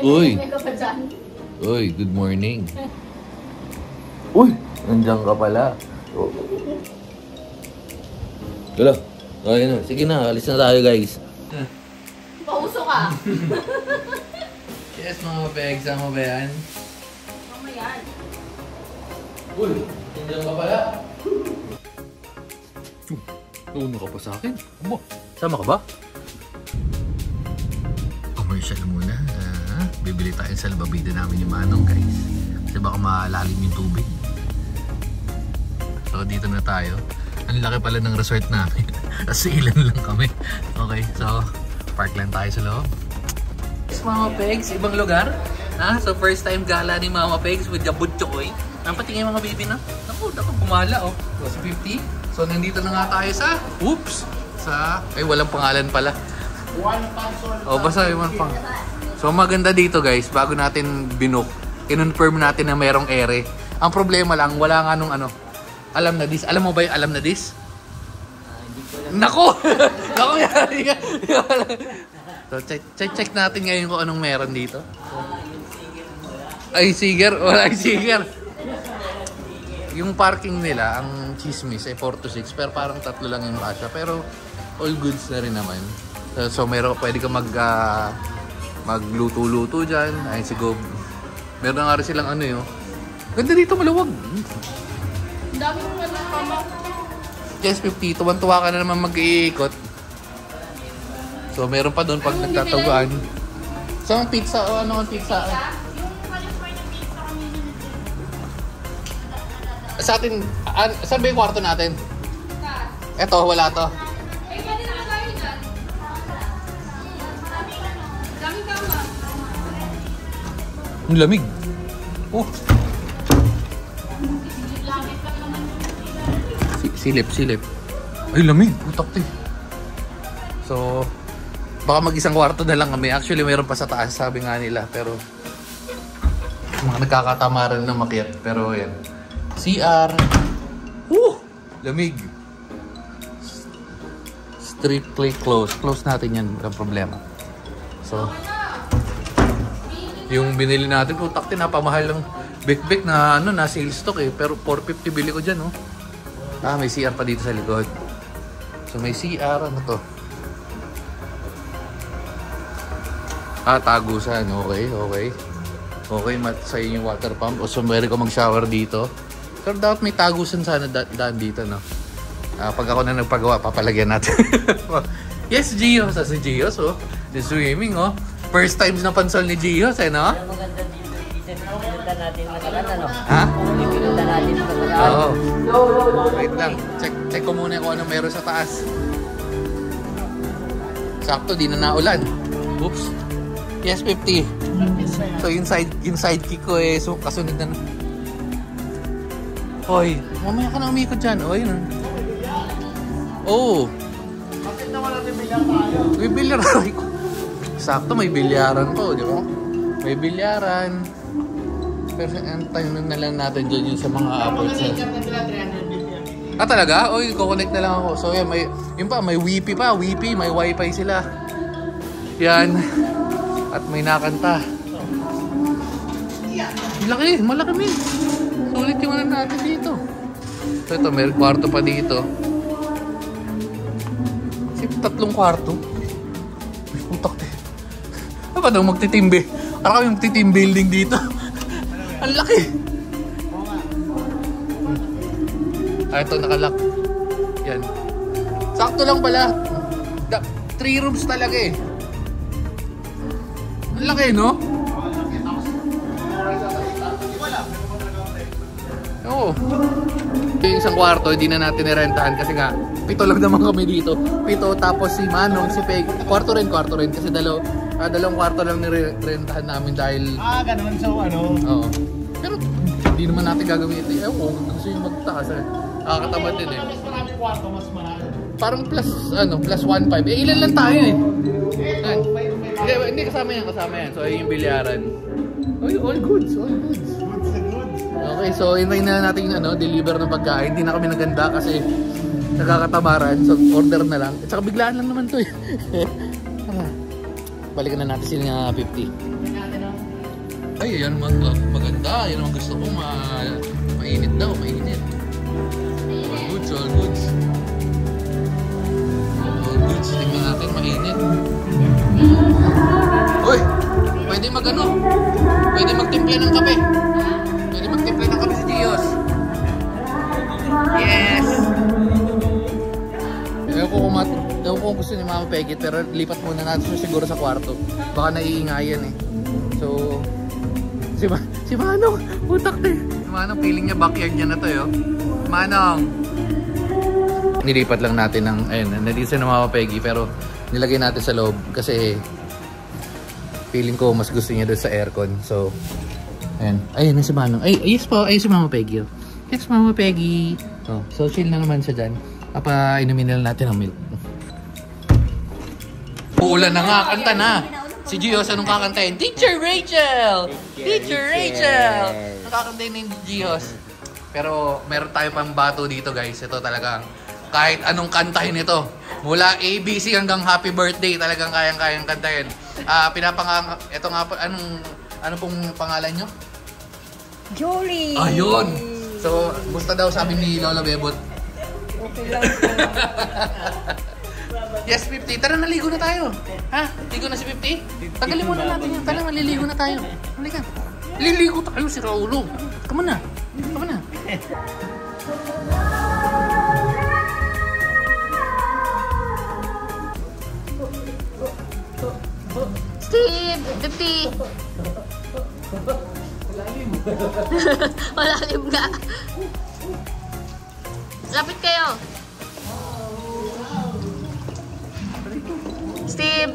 Uy! Uy, good morning. Uy! Nandiyan ka pala. Gala. Okay na. Sige na, alis na tayo guys. Pauso ka. Yes, mga pegs. Sama ba yan? Sama yan. Uy! Nandiyan ka pala. Nauna ka pa sa akin. Sama ka ba? Commercial muna. Bibili tayo sa salbabida namin yung manong guys. Kasi baka malalim yung tubig. So dito na tayo. Ang laki pala ng resort namin. Kasi ilan lang kami. Okay, so park lang tayo sa loob. Yes, Mama Pegs, ibang lugar. So first time gala ni Mama Pegs with the butchoy. Nampatingin mga baby na. Naku, bumala oh. So 50. So nandito na nga tayo sa oops! Ay walang pangalan pala. Oh, basta yung pang. So maganda dito guys, bago natin binook, kinonfirm natin na mayroong ere. Ang problema lang, wala nga nung ano, alam na this. Alam mo ba yung alam na this? Nako! Nako yan! So check natin ngayon kung anong meron dito. Ay siger, wala ay siger. Yung parking nila, ang chismis ay 4 to 6, pero parang 3 lang yung kasya. Pero all goods na rin naman. So meron, pwede ka magluto-luto dyan. Ayun si Gob. Meron nga rin silang ano yun. Ganda dito, maluwag. Ang dami mo naman mama. Yes, 50. Tuwan-tuwa ka na naman mag-iikot. So meron pa doon pag nagtatagaan. So ang pizza, o ano ang pizza? Sa atin, saan ba yung kwarto natin? Eto, wala to. Ang lamig. Oh. Silip. Ay, lamig. Utak to. So, baka mag-isang kwarto na lang kami. Actually, mayroon pa sa taas, sabi nga nila. Pero, mga nagkakatamaran na makiat. Pero, yan. CR. Lamig. Strictly closed. Close natin yan. Walang problema. So, yung binili natin, putak, napamahal ng big na ano, na sales stock eh. Pero 450 bili ko dyan, oh. May CR pa dito sa likod. So may CR, ano to? Tagusan, okay. Okay, sa yung water pump. O so meron ko mag-shower dito. Pero dapat may tagusan sana daan dito, no? Pag ako na nagpagawa, papalagyan natin. Yes, Gio. Sa si Gio, so the swimming, oh. First time na pansol ni Gio, no? Ang maganda dito, pinunta natin nakaraan, ano? Ha? Pinunta natin nakaraan. Oo. Wait lang. Check ko muna kung ano meron sa taas. Sakto, di na naulan. Oops. Yes, 50. So, yung sidekick ko eh, so kasunod na. Hoy, mamaya ka na umikot dyan. Hoy, no? Oh. Bakit naman natin bilyar tayo? May bilyaran. Sakto, may bilyaran po, di ba? May bilyaran. Pero antayin na lang natin dyan yung sa mga apoy. Talaga? Oy, ko-connect na lang ako. So yan, may Wi-Fi pa. Wi-Fi, may Wi-Fi sila. Yan. At may nakanta. Malaki, min. Sulit yung ano natin dito. So ito, may kwarto pa dito. Kasi 3 kwarto. May putak din. Ano ba daw magtitimbi? Parang kami magtitim building dito. Ang laki. Ito nakalak. Yan. Sakto lang pala. 3 rooms talaga eh. Ang laki, no? Oo. Yung isang kwarto, hindi na natin nirentahan kasi nga 7 lang naman kami dito. 7 tapos si Manong, si Peg. Kwarto rin. Kasi dalawang kwarto lang nirentahan namin dahil... Ganun. So, ano? Oo. Pero hindi naman natin gagawin ito. Gusto yung magtakas eh. Nakakatamad din eh. Mas maraming kwarto, mas marami. Parang plus 1.5. Ilan lang tayo eh. Hindi kasama yan. So ayun yung bilyaran. All goods. Okay, so hintayin na natin yung deliver ng pagkain. Hindi na kami naganda kasi nagkakatamaran. So order na lang. At saka biglaan lang naman to eh. Balikan na natin sila nga 50. Ay, yan maganda. Yan ang gusto ko. Mainit daw, mainit. All goods, all goods. All goods. Tingnan natin, mainit. Uy! Pwede mag-ano? Pwede magtimpla ng kape. Pwede magtimpla ng kape si Gios. Yes! Ewan ko kung gusto ni Mama Peggy, pero lipat muna natin siya siguro sa kwarto. Baka naiingayan eh. So, si Manong, utak na. Si Manong, feeling niya backyard niya na to yo. Manong! Nilipat lang natin ng, ayun, nandito siya ng Mama Peggy, pero nilagay natin sa loob kasi feeling ko mas gusto niya doon sa aircon. So, ayun. Ayun na si Manong. Ay, yes po, ayun si Mama Peggy. Yes, Mama Peggy. Oh, so, chill na naman siya dyan. Inumin nila natin ang milk. Uulan na nga, kanta na. Si Gios, anong kakantayin? Teacher Rachel! Teacher Rachel! Nakakantayin na yung Gios. Pero meron tayo pang bato dito guys. Ito talagang kahit anong kantahin ito. Mula ABC hanggang Happy Birthday talagang kayang-kayang kantahin. Ito nga po, ano pong pangalan nyo? Julie! Ayun! So, gusto daw sabi ni Lola Bebot. Okay lang po. Yes, 50. Tara, naligo na tayo. Ha? Ligo na si 50? Tagalin muna natin yan. Tara, maliligo na tayo. Halika. Liligo tayo si Raulo. Come on na. Come on na. Steve, 50. Malalim nga. Lapit kayo. Steve.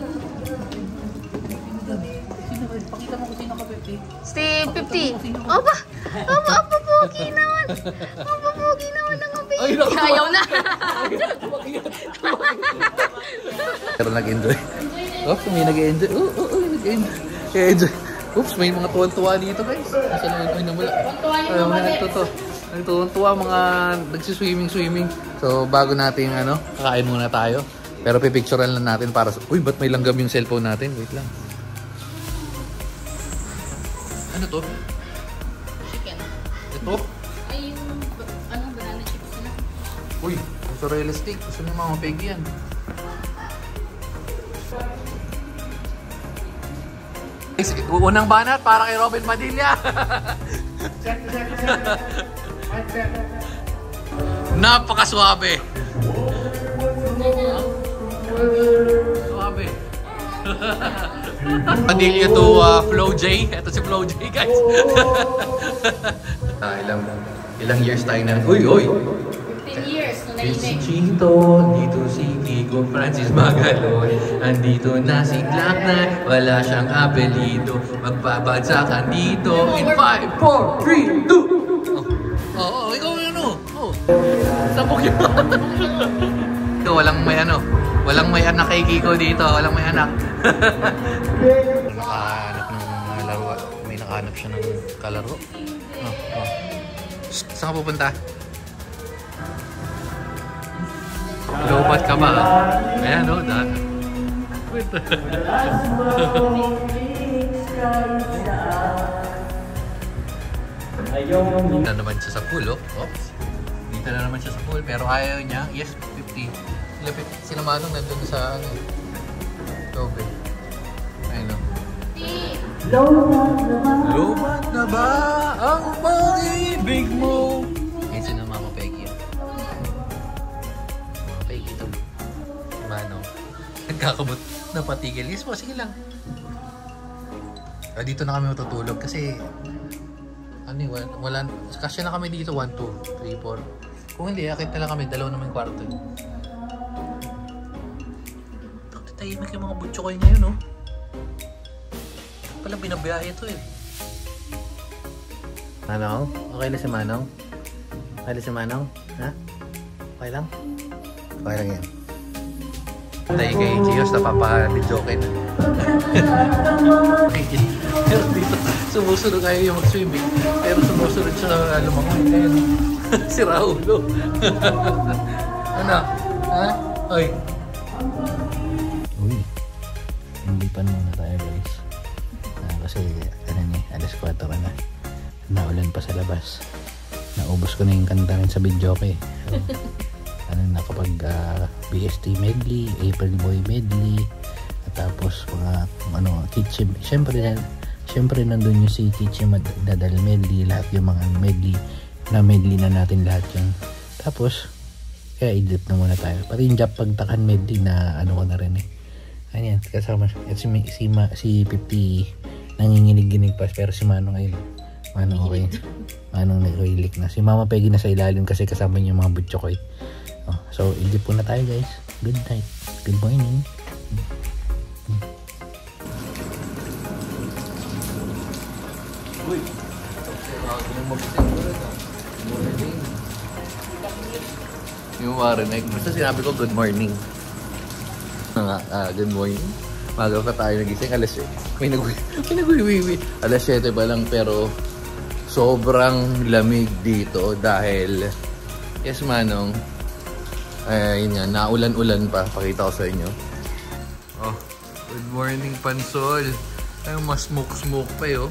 Pakita mo kung sino ka, 50. Steve, 50. Opa! Opa, pogi naman. Opa, pogi naman ng kape. Ayaw na. Pero nag-enjoy. Oops, may nag-enjoy. Nag-enjoy. Oops, may mga tuwan-tuwa dito guys. Nasa na yun namula. Tuwan-tuwa, mga nagsiswimming. So, bago natin kakain muna tayo. Pero pipicturean lang natin para sa... Uy, ba't may langgam yung cellphone natin? Wait lang. Ano to? Chicken. Ito? Ay, yung banana chips na. Uy, mozzarella stick. Gusto niyo Mama Peggy yan. Unang banat para kay Robin Padilla. Napakaswabe. Suwabe. Padilla to Flo J. Ito si Flo J guys. Ilang years tayo na. Uy! 15 years na Si nainig. Chito, dito si Kiko Francis Magaloy. Andito na si Clark na wala siyang apelido. Magbabagsakan dito in 5, 4, 3, 2. Oo, ikaw ano? Sabog yun. Ito, walang may anak kay Kiko dito. Walang may anak. Nakahanap ng laro. May nakahanap siya ng kalaro. Saan ka pupunta? Lobat ka ba? Ayan o, daan. Dito na naman siya sa pool, oh. Oops. Dito na naman siya sa pool, pero ayaw niya. Yes, 50. Sila Manong nandun sa Tobe. Ayun o. Lobat na ba ang pag-ibig mo? Ayun sila Mama Peggy. Mama Peggy ito. Manong. Nagkakabot na patigil. Yes po, sige lang. Dito na kami matutulog kasi wala, kasya na kami dito 1, 2, 3, 4. Kung hindi, akit na lang kami, dalawa naman yung kwarto. Tahimik yung mga butso kayo ngayon, no? Pala binabiyahe ito eh. Manong? Okay na si Manong? Okay na si Manong? Ha? Okay lang? Okay lang yan. Tayo kay Gios, napapabidyokin. Pero dito, sumusunod kayo yung mag-swimming. Pero sumusunod siya sa lumangoy. Ayan. Si Raulo. Ano? Ha? Oy. Uy. Hindipan muna tayo guys. Kasi Alas 4 na. Naulan pa sa labas. Naubos ko na yung kanta rin sa video ko eh. So, nakapag BST medley, April Boy medley, at tapos mga Kitchen. Siyempre nandun yung si Kitchen Dadal medley, lahat yung mga medley na natin lahat yun. Tapos kaya idlip na muna tayo. Pati yung Jap Pagtakan medley na ko na rin eh. Ayan, kasama at si 50 nanginginig-ginig pa, pero si Manong ayun. Manong okay. Manong nag-relic na. Si Mama Peggy na sa ilalim kasi kasama niya yung mga butyo ko eh. So idlip po na tayo guys. Good night. Good morning. Uy. Yung marinig. Basta sinabi ko good morning. Good morning. Maga pa tayo nagising. Alas 7. May nagwiwiwi. Alas 7 pa lang pero sobrang lamig dito dahil yes Manong. Ayun nga, naulan-ulan pa. Pakita ko sa inyo. Oh, good morning Pansol. Ay, mas smoke pa eh oh.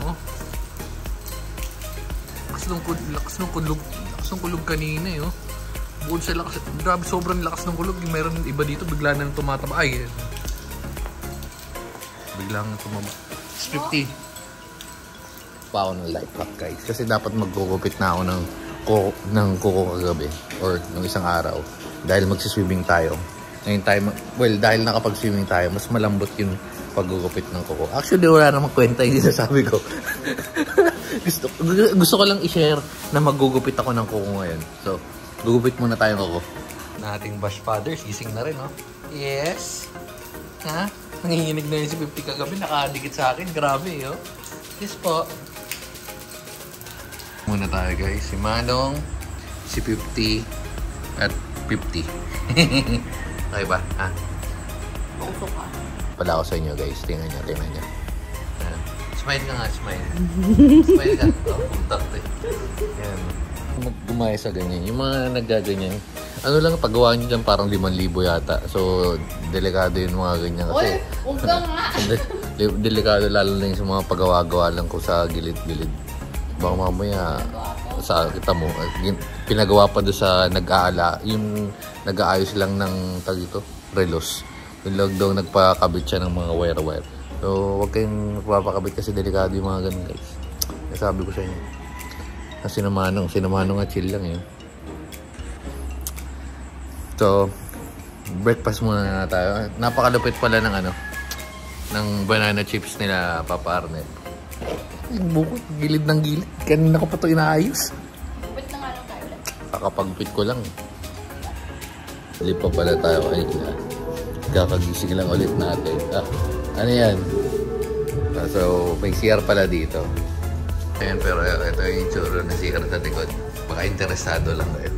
Oh. Lakas ng kulog kanina eh oh. Bukod sa lakas, grabe sobrang lakas ng kulog. Meron iba dito, bigla nang tumataba. Ay, bigla nang tumaba. 50. Pa ako ng life hack guys. Kasi dapat magkukupit na ako ng kuko kagabi. Or ng isang araw. Dahil magsiswimming tayo. Ngayon tayo, well, dahil nakapag-swimming tayo, mas malambot yung paggugupit ng kuko. Actually, wala namang kwenta yung sinasabi ko. gusto ko lang i-share na maggugupit ako ng kuko ngayon. So, gugupit muna tayo kuko. Na ating Bash Fathers, gising na rin, no? Yes. Ha? Nanginginig na yun si 50 kagabi. Nakadikit sa akin. Grabe, oh. Yes po. Muna tayo, guys. Si Manong, si 50, at 50. Okay ba? Ha? Usok ka. Pala ako sa inyo, guys. Tingnan nyo. Smile ka nga, smile. Smile ka. Oh, puntak eh. Yan. Gumaya sa ganyan. Yung mga naggaganyan, lang, paggawa nyo dyan parang 5,000 yata. So, delikado yung mga ganyan. Kasi, huwag ka nga. Delikado lalo na yung sa mga paggawa-gawa lang ko sa gilid-gilid. Baka mamaya, sa kita mo, pinagawa pa doon sa nag-aala, yung nag-aayos lang ng tagito, relos. Yung lang daw nagpakabit siya ng mga wire-wire. So, huwag kayong magpapakabit kasi delikado yung mga ganun guys. Nasabi ko sa inyo. Kasi sinamanong at chill lang yun. So, breakfast muna na tayo. Napakalupit pala ng ng banana chips nila Papa Arnel. Yung bukod, gilid ng gilid. Kanina ko pa ito inaayos. Gupit na nga lang tayo ulit. Kakapagpit ko lang. Ulit pa pala tayo kanina. Kakagising lang ulit natin. Ano yan? So, may CR pala dito. Ayan, pero ito yung itsura na CR sa likod. Baka interesado lang kayo.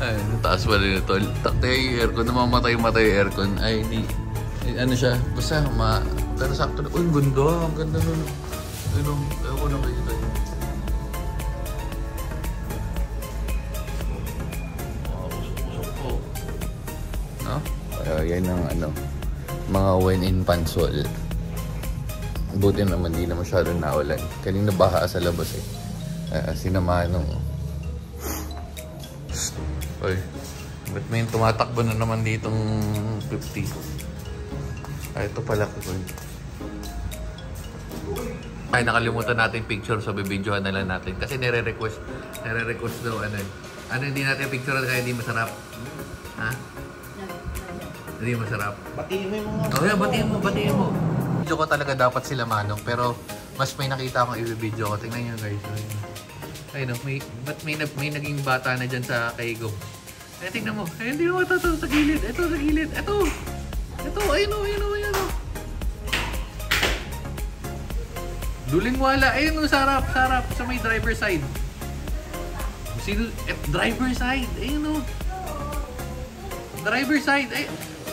Ayun, taas pala nito. Takte yung aircon. Namamatay-matay yung aircon. Ay, hindi. Ano siya? Basta, pero sakto na. Uy, ganda. Ang ganda nun. Ano, ako na kayo tayo. Usok po. No? Yan ang mga wine in Pansol. Buti naman, di na masyadong naulan. Kanina baha sa labas eh. Sinamanong. Uy, ba't may tumatakbo na naman ditong 50? Ito pala ko. Ay, nakalimutan natin picture, so bibidyohan na lang natin. Kasi nire-request daw hindi natin picture kaya hindi masarap. Ha? Hindi masarap. Batiin mo yung mga... Oh, yeah, batiin mo. Video ko talaga dapat sila Manong, pero mas may nakita akong i-video ko. Tingnan nyo guys. Ayun, may naging bata na dyan sa Kaigong. Ay, tingnan mo. Ay, hindi mo ito sa gilid. Ito sa gilid. Ito, ayun o. Duling wala. Ayun o, sarap. Sa may driver side. Driver side. Ayun o. Driver side.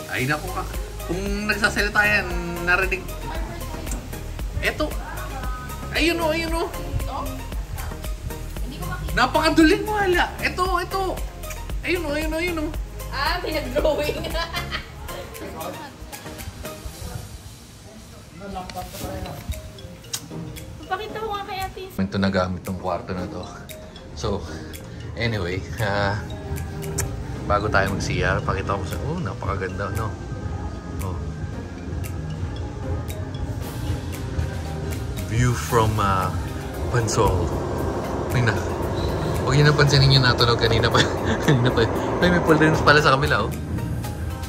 Ay, naku ka. Kung nagsasalita yan, narinig. Eto. Ayun o. Napakaduling wala. Ito. Ayun o. Pinag-drawing. Pakita ko nga kay ate. Ito nagamit tong kwarto na to. So, anyway, bago tayo mag-CR, pakita ko sa... Oh, napakaganda, no? Oh. View from Pansol. Tingnan. Huwag nyo napansinin yung natunog kanina pa. Kanina pa. Ay, may pool drinks pala sa kamila, oh.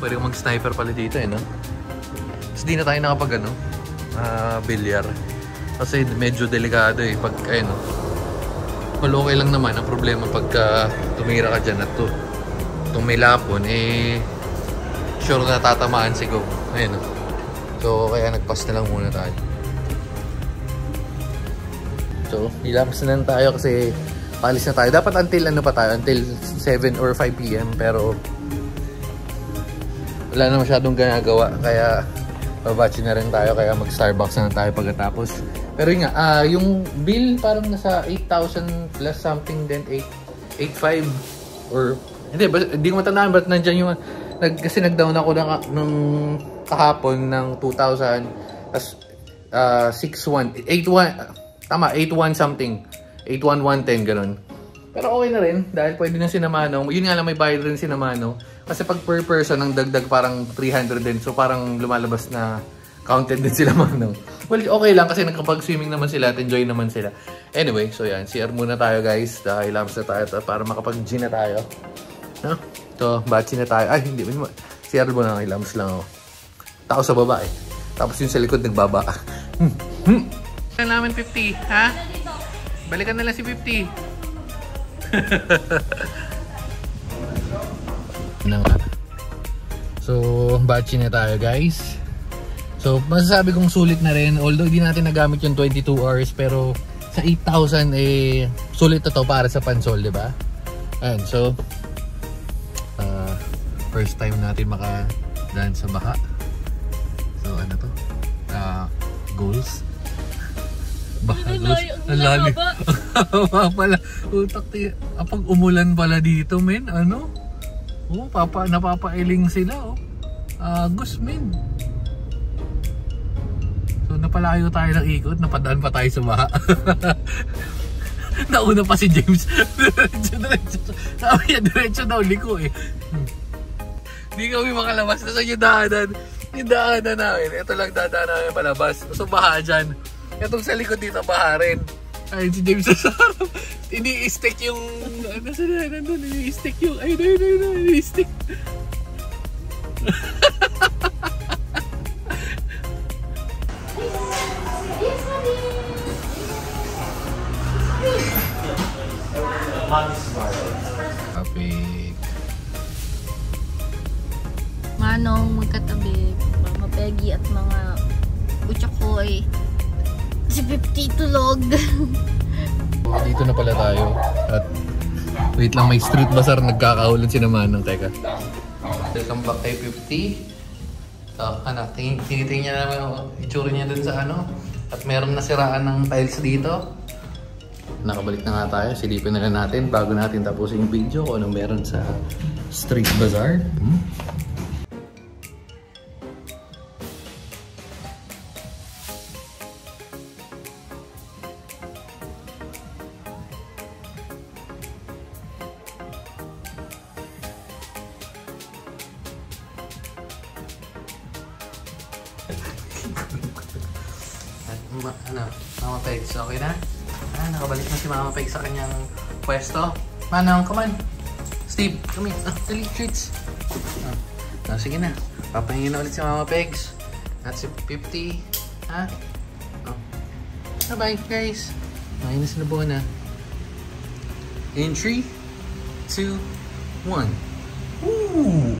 Pwede mag-sniper pala dito, eh, no? Tapos di na tayo nakapag, ano, bilyar. Kasi medyo delikado, eh. Pag, ayun, no? Well, okay lang naman. Ang problema pagka tumira ka dyan at itong may lapon, eh, sure na tatamaan si Go. Ayun, no? So, kaya nagpass na lang muna tayo. So, ilabas na lang tayo kasi palis na tayo. Dapat until ano pa tayo? Until 7 or 5 PM. Pero wala na masyadong ginagawa. Kaya babatch na rin tayo. Kaya mag-Starbucks na tayo pagkatapos. Pero yun nga, yung bill parang nasa 8,000 plus something din. 8,500 or... Hindi ko matandaan. But nandyan yung... kasi nag-down ako ng kahapon ng 2,000. Tapos 6,100. 8,100. Tama, 8,100 something. 8,110, ganun. Pero okay na rin, dahil pwede na sinamano. Yun nga lang, may bayad rin sinamano. Kasi pag per person, ang dagdag parang 300 din. So parang lumalabas na counted din sila manong. Well, okay lang kasi nakapag-swimming naman sila at enjoy naman sila. Anyway, so yan. CR muna tayo, guys. Dahil labas na tayo para makapag-G na tayo. No? So, batch na tayo. Ay, hindi. CR muna, ilams lang ako. Tao sa baba eh. Tapos yung sa likod nagbaba. Namin 50, ha? Balikan na lang si 50. So, batching na tayo, guys. So, masasabi kong sulit na rin. Although, hindi natin nagamit yung 22 hours. Pero, sa 8,000, eh, sulit na to para sa Pansol, di ba? Ayan, so, first time natin makadaan sa baha. So, ano to? Goals. Bahagos. Ang lalim. Pala. Utak tiya. Pag umulan pala dito, men. Ano? Oh, napapailing sila, oh. Agos, men. So, napalayo tayo ng ikot. Napadaan pa tayo sa baha. Nauna pa si James. Diretso. Sabi niya, diretso daw liko, eh. Hindi kami makalabas. Nasa yung daanan. Yung daanan namin. Ito lang dadaan namin palabas. So, baha dyan. Itong sa likod dito, baha rin. Ayun si James sa sarap. Ini-stick yung... Ano sa nandun? Ini-stick yung... Ayun. Ini-stick. Kapig. Manong magkatabi. Mama Peggy at mga Butchakoy. Si 50 tulog. Dito na pala tayo. At wait lang, may street bazaar. Nagkakaulan si naman. Teka. Welcome back kay 50. So, anak, tinitingin niya naman yung itsura niya dun sa ano. At meron nasiraan ng tiles dito. Nakabalik na nga tayo. Silipin na lang natin bago natin tapusin yung video kung anong meron sa street bazaar. Mama Pegs, okay na? Nakabalik na si Mama Pegs sa kanyang pwesto. Manong, come on. Steve, come here. Dali, treats. Sige na. Papahingin na ulit si Mama Pegs. At si 50. Ha? Bye-bye, guys. Mainis na buwan na. In 3, 2, 1. Woo!